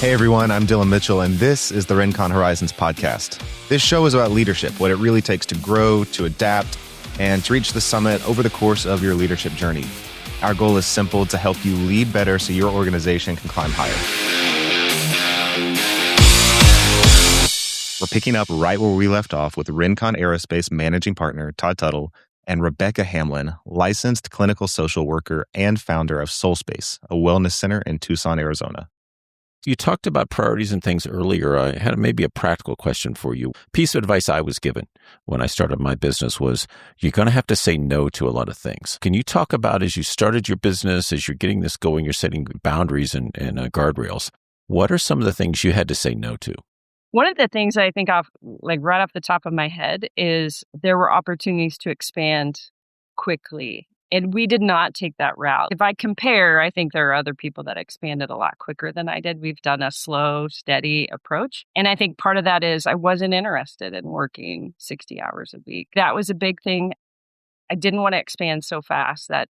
Hey everyone, I'm Dylan Mitchell, and this is the Rincon Horizons podcast. This show is about leadership, what it really takes to grow, to adapt, and to reach the summit over the course of your leadership journey. Our goal is simple: to help you lead better so your organization can climb higher. We're picking up right where we left off with Rincon Aerospace managing partner Todd Tuttle and Rebecca Hamlin, licensed clinical social worker and founder of SoulSpace, a wellness center in Tucson, Arizona. You talked about priorities and things earlier. I had maybe a practical question for you. Piece of advice I was given when I started my business was you're going to have to say no to a lot of things. Can you talk about, as you started your business, as you're getting this going, you're setting boundaries and guardrails. What are some of the things you had to say no to? One of the things I think right off the top of my head is there were opportunities to expand quickly. And we did not take that route. If I compare, I think there are other people that expanded a lot quicker than I did. We've done a slow, steady approach. And I think part of that is I wasn't interested in working 60 hours a week. That was a big thing. I didn't want to expand so fast that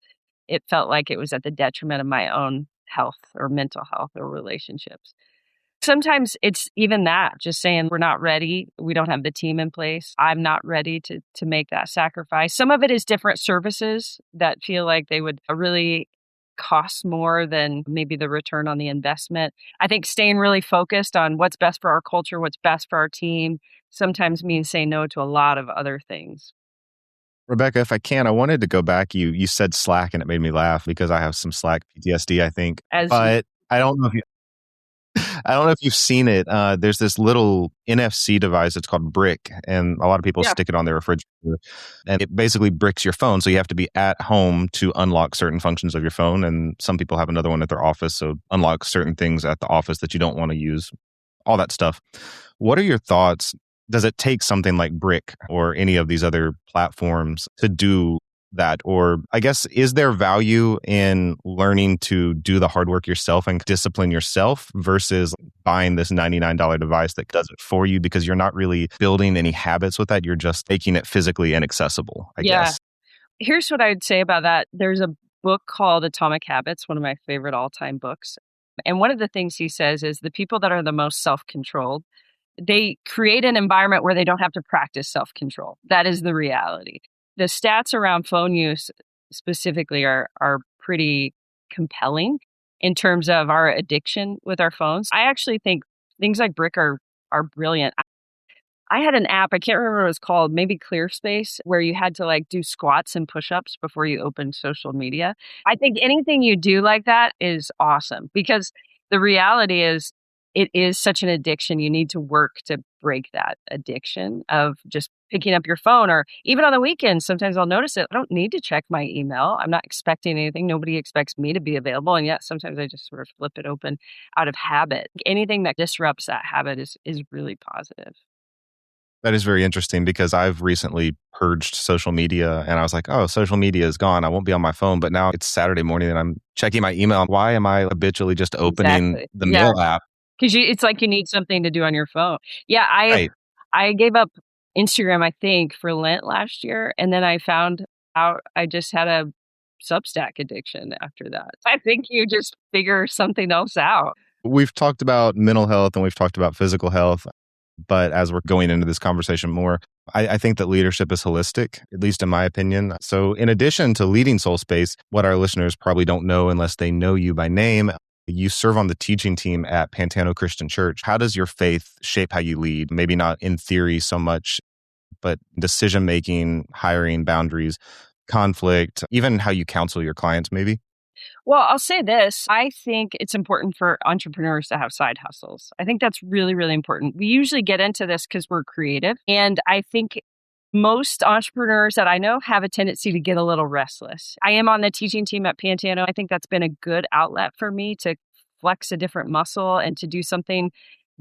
it felt like it was at the detriment of my own health or mental health or relationships. Sometimes it's even that, just saying we're not ready. We don't have the team in place. I'm not ready to make that sacrifice. Some of it is different services that feel like they would really cost more than maybe the return on the investment. I think staying really focused on what's best for our culture, what's best for our team, sometimes means saying no to a lot of other things. Rebecca, if I can, I wanted to go back. You said Slack, and it made me laugh because I have some Slack PTSD, I think. But I don't know if you've seen it. There's this little NFC device. It's called Brick, and a lot of people stick it on their refrigerator. And it basically bricks your phone. So you have to be at home to unlock certain functions of your phone. And some people have another one at their office. So unlock certain things at the office that you don't want to use, all that stuff. What are your thoughts? Does it take something like Brick or any of these other platforms to do that? Or I guess, is there value in learning to do the hard work yourself and discipline yourself versus buying this $99 device that does it for you, because you're not really building any habits with that? You're just making it physically inaccessible, I guess. Here's what I'd say about that. There's a book called Atomic Habits, one of my favorite all-time books. And one of the things he says is the people that are the most self-controlled, they create an environment where they don't have to practice self-control. That is the reality. The stats around phone use specifically are pretty compelling in terms of our addiction with our phones. I actually think things like Brick are brilliant. I had an app, I can't remember what it was called, maybe ClearSpace, where you had to do squats and push-ups before you opened social media. I think anything you do like that is awesome, because the reality is it is such an addiction. You need to work to break that addiction of just picking up your phone, or even on the weekends. Sometimes I'll notice it. I don't need to check my email. I'm not expecting anything. Nobody expects me to be available. And yet sometimes I just sort of flip it open out of habit. Anything that disrupts that habit is really positive. That is very interesting, because I've recently purged social media and I was like, oh, social media is gone. I won't be on my phone. But now it's Saturday morning and I'm checking my email. Why am I habitually just opening the mail app? Because it's like you need something to do on your phone. Yeah, I gave up Instagram, I think, for Lent last year. And then I found out I just had a Substack addiction after that. I think you just figure something else out. We've talked about mental health and we've talked about physical health. But as we're going into this conversation more, I think that leadership is holistic, at least in my opinion. So in addition to leading SoulSpace, what our listeners probably don't know unless they know you by name, you serve on the teaching team at Pantano Christian Church. How does your faith shape how you lead? Maybe not in theory so much, but decision-making, hiring, boundaries, conflict, even how you counsel your clients maybe? Well, I'll say this. I think it's important for entrepreneurs to have side hustles. I think that's really, really important. We usually get into this because we're creative. And I think most entrepreneurs that I know have a tendency to get a little restless. I am on the teaching team at Pantano. I think that's been a good outlet for me to flex a different muscle and to do something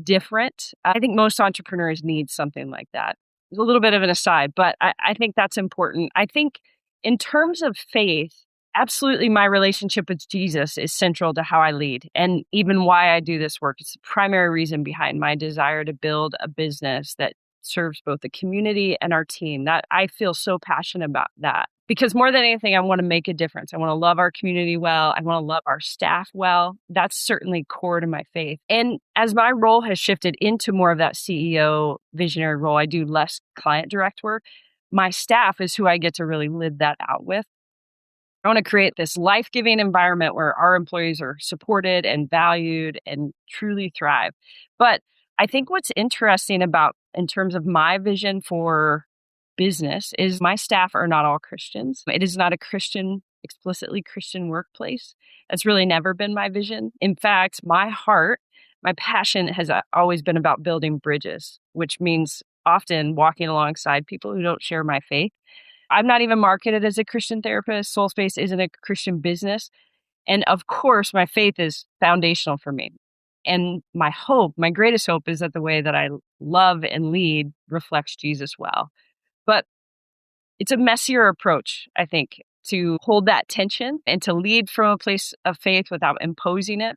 different. I think most entrepreneurs need something like that. It's a little bit of an aside, but I think that's important. I think in terms of faith, absolutely my relationship with Jesus is central to how I lead and even why I do this work. It's the primary reason behind my desire to build a business that serves both the community and our team. That I feel so passionate about that. Because more than anything, I want to make a difference. I want to love our community well. I want to love our staff well. That's certainly core to my faith. And as my role has shifted into more of that CEO visionary role, I do less client direct work. My staff is who I get to really live that out with. I want to create this life-giving environment where our employees are supported and valued and truly thrive. But I think what's interesting about, in terms of my vision for business, is my staff are not all Christians. It is not a explicitly Christian workplace. That's really never been my vision. In fact, my heart, my passion has always been about building bridges, which means often walking alongside people who don't share my faith. I'm not even marketed as a Christian therapist. Soul Space isn't a Christian business. And of course, my faith is foundational for me. And my hope, my greatest hope, is that the way that I love and lead reflects Jesus well. But it's a messier approach, I think, to hold that tension and to lead from a place of faith without imposing it,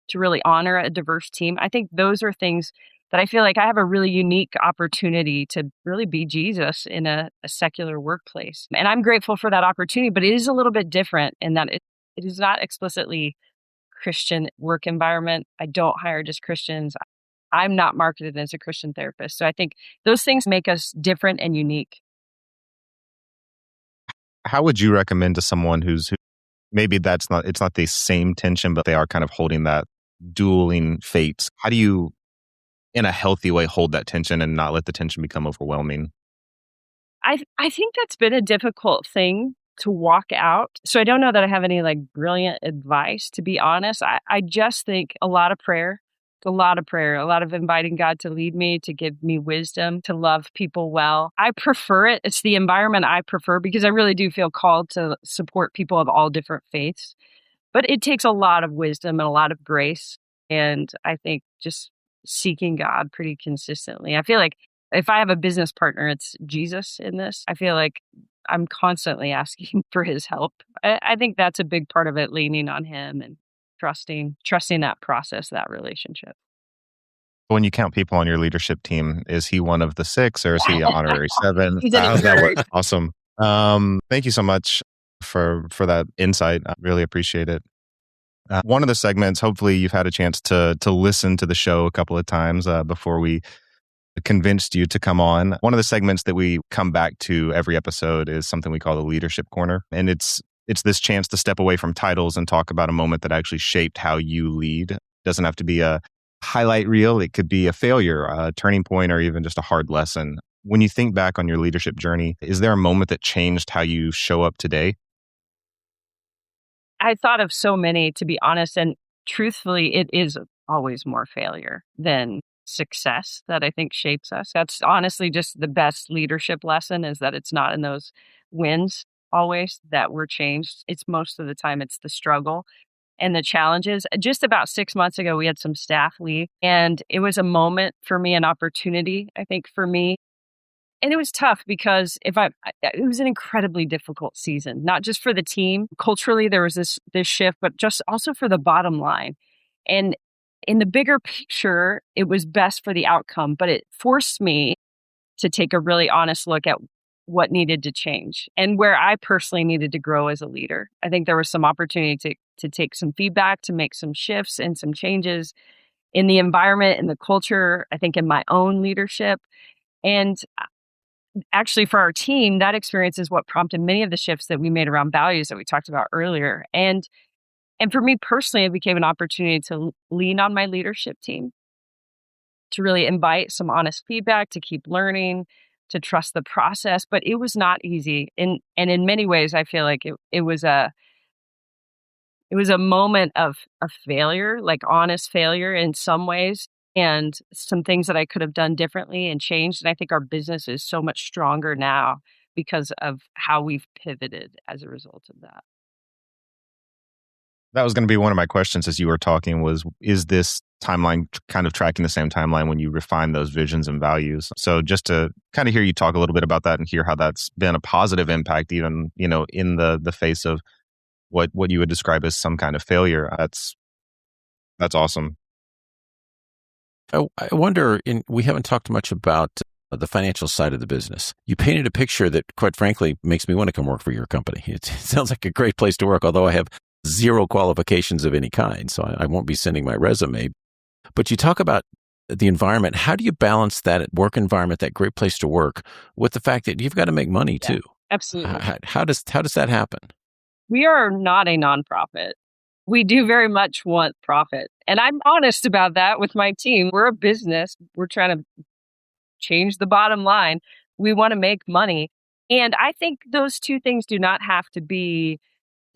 to really honor a diverse team. I think those are things that I feel like I have a really unique opportunity to really be Jesus in a secular workplace. And I'm grateful for that opportunity, but it is a little bit different in that it is not explicitly Christian work environment. I don't hire just Christians. I'm not marketed as a Christian therapist. So I think those things make us different and unique. How would you recommend to someone who maybe it's not the same tension, but they are kind of holding that dueling fates? How do you, in a healthy way, hold that tension and not let the tension become overwhelming? I think that's been a difficult thing to walk out. So I don't know that I have any brilliant advice, to be honest. I just think a lot of prayer, a lot of inviting God to lead me, to give me wisdom, to love people well. I prefer it. It's the environment I prefer because I really do feel called to support people of all different faiths. But it takes a lot of wisdom and a lot of grace. And I think just seeking God pretty consistently. I feel like if I have a business partner, it's Jesus in this. I feel like I'm constantly asking for his help. I think that's a big part of it, leaning on him and trusting that process, that relationship. When you count people on your leadership team, is he one of the 6 or is he honorary 7? He's an honorary. Awesome. Thank you so much for that insight. I really appreciate it. One of the segments, hopefully you've had a chance to listen to the show a couple of times before we convinced you to come on. One of the segments that we come back to every episode is something we call the Leadership Corner. And it's this chance to step away from titles and talk about a moment that actually shaped how you lead. It doesn't have to be a highlight reel. It could be a failure, a turning point, or even just a hard lesson. When you think back on your leadership journey, is there a moment that changed how you show up today? I thought of so many, to be honest, and truthfully, it is always more failure than success that I think shapes us. That's honestly just the best leadership lesson, is that it's not in those wins always that we're changed. It's most of the time, it's the struggle and the challenges. Just about 6 months ago, we had some staff leave, and it was a moment for me, an opportunity, I think, for me. And it was tough because it was an incredibly difficult season, not just for the team. Culturally, there was this shift, but just also for the bottom line. And in the bigger picture, it was best for the outcome, but it forced me to take a really honest look at what needed to change and where I personally needed to grow as a leader. I think there was some opportunity to take some feedback, to make some shifts and some changes in the environment and the culture, I think in my own leadership. And actually, for our team, that experience is what prompted many of the shifts that we made around values that we talked about earlier. And for me personally, it became an opportunity to lean on my leadership team, to really invite some honest feedback, to keep learning, to trust the process. But it was not easy. And in many ways, I feel like it was a moment of failure, like honest failure in some ways, and some things that I could have done differently and changed. And I think our business is so much stronger now because of how we've pivoted as a result of that. That was going to be one of my questions as you were talking was, is this timeline kind of tracking the same timeline when you refine those visions and values? So just to kind of hear you talk a little bit about that and hear how that's been a positive impact, even, in the face of what you would describe as some kind of failure. That's awesome. I wonder, we haven't talked much about the financial side of the business. You painted a picture that, quite frankly, makes me want to come work for your company. It sounds like a great place to work, although I have zero qualifications of any kind, so I won't be sending my resume. But you talk about the environment. How do you balance that work environment, that great place to work, with the fact that you've got to make money too? Absolutely. How does that happen? We are not a nonprofit. We do very much want profit. And I'm honest about that with my team. We're a business. We're trying to change the bottom line. We want to make money. And I think those two things do not have to be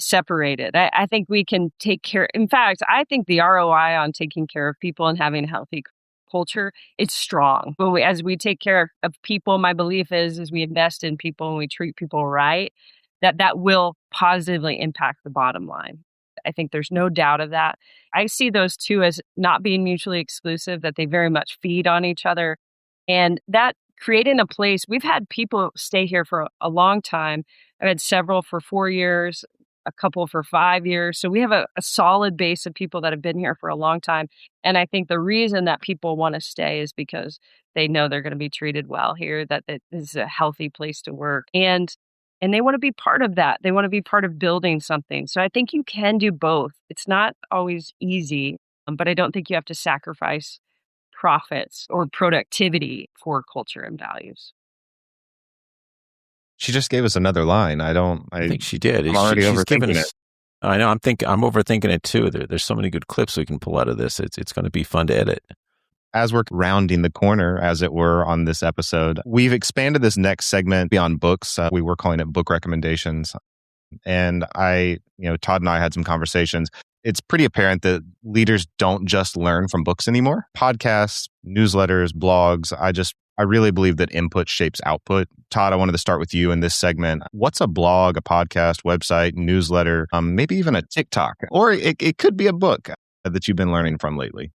separated. I think we can take care. In fact, I think the ROI on taking care of people and having a healthy culture, it's strong. But as we take care of people, my belief is we invest in people and we treat people right, that will positively impact the bottom line. I think there's no doubt of that. I see those two as not being mutually exclusive, that they very much feed on each other. And that creating a place, we've had people stay here for a long time. I've had several for 4 years, a couple for 5 years. So we have a solid base of people that have been here for a long time. And I think the reason that people want to stay is because they know they're going to be treated well here, that this is a healthy place to work. And they want to be part of that. They want to be part of building something. So I think you can do both. It's not always easy, but I don't think you have to sacrifice profits or productivity for culture and values. She just gave us another line. I think she did. I'm already she's overthinking it. I know. I'm overthinking it too. There's so many good clips we can pull out of this. It's going to be fun to edit. As we're rounding the corner, as it were, on this episode, we've expanded this next segment beyond books. We were calling it book recommendations. And Todd and I had some conversations. It's pretty apparent that leaders don't just learn from books anymore. Podcasts, newsletters, blogs. I really believe that input shapes output. Todd, I wanted to start with you in this segment. What's a blog, a podcast, website, newsletter, maybe even a TikTok, or it could be a book that you've been learning from lately?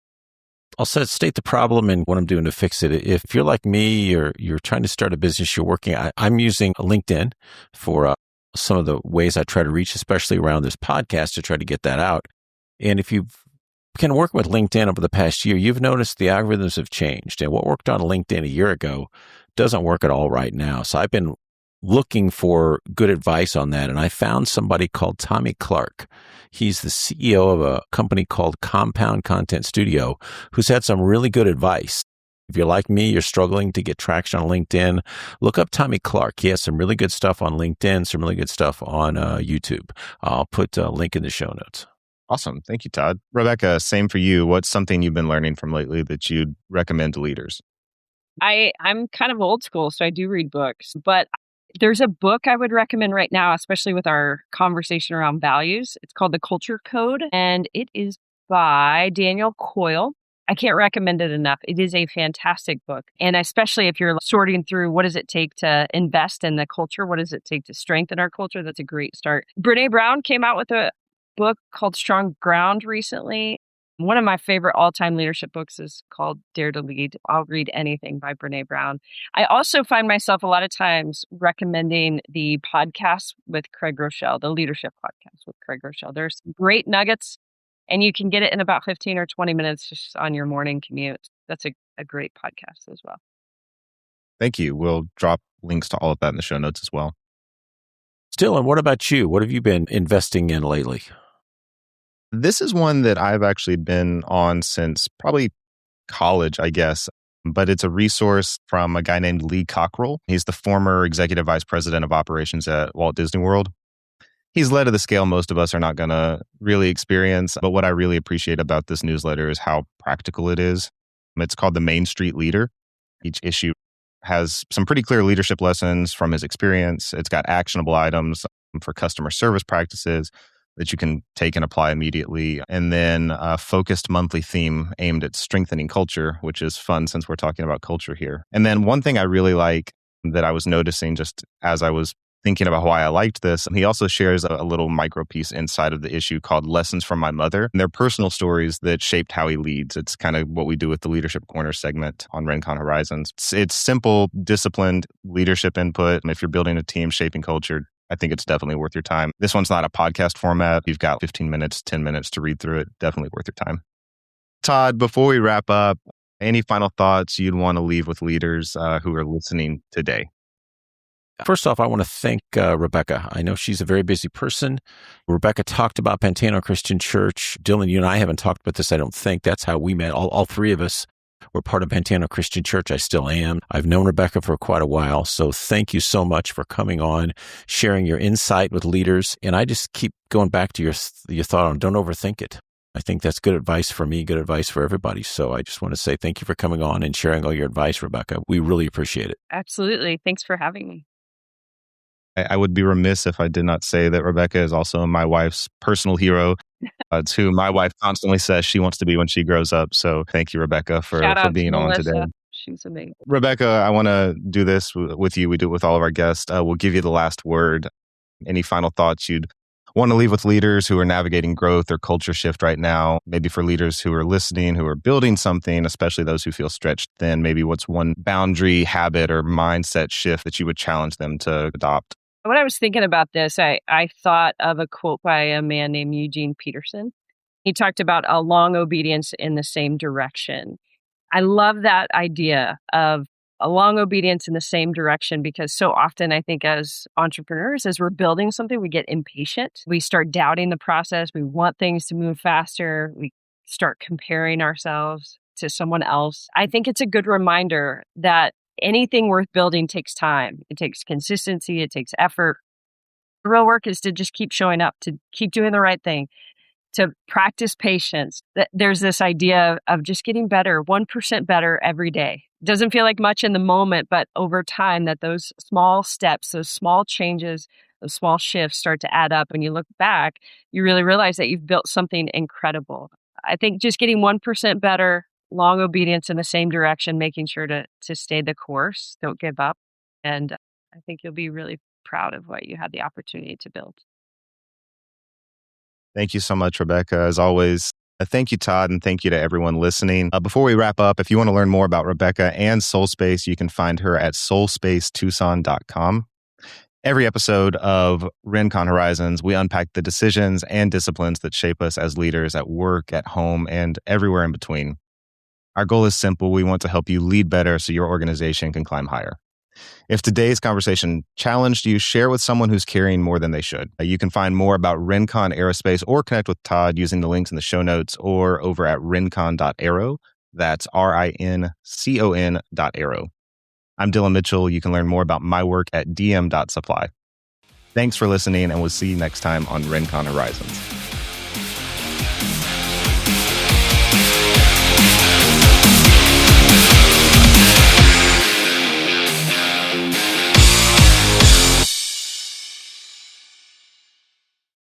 I'll state the problem and what I'm doing to fix it. If you're like me or you're trying to start a business, you're working, I'm using LinkedIn for some of the ways I try to reach, especially around this podcast, to try to get that out. And if you've been working with LinkedIn over the past year, you've noticed the algorithms have changed. And what worked on LinkedIn a year ago doesn't work at all right now. So I've been looking for good advice on that. And I found somebody called Tommy Clark. He's the CEO of a company called Compound Content Studio, who's had some really good advice. If you're like me, you're struggling to get traction on LinkedIn, look up Tommy Clark. He has some really good stuff on LinkedIn, some really good stuff on YouTube. I'll put a link in the show notes. Awesome. Thank you, Todd. Rebecca, same for you. What's something you've been learning from lately that you'd recommend to leaders? I'm kind of old school, so I do read books, but there's a book I would recommend right now, especially with our conversation around values. It's called The Culture Code, and it is by Daniel Coyle. I can't recommend it enough. It is a fantastic book. And especially if you're sorting through what does it take to invest in the culture? What does it take to strengthen our culture? That's a great start. Brene Brown came out with a book called Strong Ground recently. One of my favorite all-time leadership books is called Dare to Lead. I'll read anything by Brene Brown. I also find myself a lot of times recommending the podcast with Craig Rochelle, the leadership podcast with Craig Rochelle. There's some great nuggets, and you can get it in about 15 or 20 minutes just on your morning commute. That's a great podcast as well. Thank you. We'll drop links to all of that in the show notes as well. Still, and what about you? What have you been investing in lately? This is one that I've actually been on since probably college, I guess, but it's a resource from a guy named Lee Cockrell. He's the former executive vice president of operations at Walt Disney World. He's led at the scale most of us are not going to really experience, but what I really appreciate about this newsletter is how practical it is. It's called The Main Street Leader. Each issue has some pretty clear leadership lessons from his experience. It's got actionable items for customer service practices that you can take and apply immediately. And then a focused monthly theme aimed at strengthening culture, which is fun since we're talking about culture here. And then one thing I really like that I was noticing just as I was thinking about why I liked this, he also shares a little micro piece inside of the issue called Lessons from My Mother. And they're personal stories that shaped how he leads. It's kind of what we do with the Leadership Corner segment on Rincon Horizons. It's simple, disciplined leadership input. If you're building a team, shaping culture, I think it's definitely worth your time. This one's not a podcast format. You've got 15 minutes, 10 minutes to read through it. Definitely worth your time. Todd, before we wrap up, Any final thoughts you'd want to leave with leaders who are listening today? First off, I want to thank Rebecca. I know she's a very busy person. Rebecca talked about Pantano Christian Church. Dylan, you and I haven't talked about this, I don't think. That's how we met. All three of us were part of Pantano Christian Church. I still am. I've known Rebecca for quite a while. So thank you so much for coming on, sharing your insight with leaders. And I just keep going back to your thought on don't overthink it. I think that's good advice for me, good advice for everybody. So I just want to say thank you for coming on and sharing all your advice, Rebecca. We really appreciate it. Absolutely. Thanks for having me. I would be remiss if I did not say that Rebecca is also my wife's personal hero. It's who my wife constantly says she wants to be when she grows up. So thank you, Rebecca, for being on today. She's amazing. Rebecca, I want to do this with you. We do it with all of our guests. We'll give you the last word. Any final thoughts you'd want to leave with leaders who are navigating growth or culture shift right now? Maybe for leaders who are listening, who are building something, especially those who feel stretched thin. Maybe what's one boundary, habit, or mindset shift that you would challenge them to adopt? When I was thinking about this, I thought of a quote by a man named Eugene Peterson. He talked about a long obedience in the same direction. I love that idea of a long obedience in the same direction because so often I think as entrepreneurs, as we're building something, we get impatient. We start doubting the process. We want things to move faster. We start comparing ourselves to someone else. I think it's a good reminder that anything worth building takes time. It takes consistency. It takes effort. The real work is to just keep showing up, to keep doing the right thing, to practice patience. There's this idea of just getting better, 1% better every day. It doesn't feel like much in the moment, but over time that those small steps, those small changes, those small shifts start to add up. When you look back, you really realize that you've built something incredible. I think just getting 1% better, long obedience in the same direction, making sure to stay the course, don't give up. And I think you'll be really proud of what you had the opportunity to build. Thank you so much, Rebecca. As always, thank you, Todd, and thank you to everyone listening. Before we wrap up, if you want to learn more about Rebecca and SoulSpace, you can find her at soulspacetucson.com. Every episode of Rincon Horizons, we unpack the decisions and disciplines that shape us as leaders at work, at home, and everywhere in between. Our goal is simple. We want to help you lead better so your organization can climb higher. If today's conversation challenged you, share with someone who's carrying more than they should. You can find more about Rincon Aerospace or connect with Todd using the links in the show notes or over at rincon.aero. That's rincon.aero. I'm Dylan Mitchell. You can learn more about my work at dm.supply. Thanks for listening, and we'll see you next time on Rincon Horizons.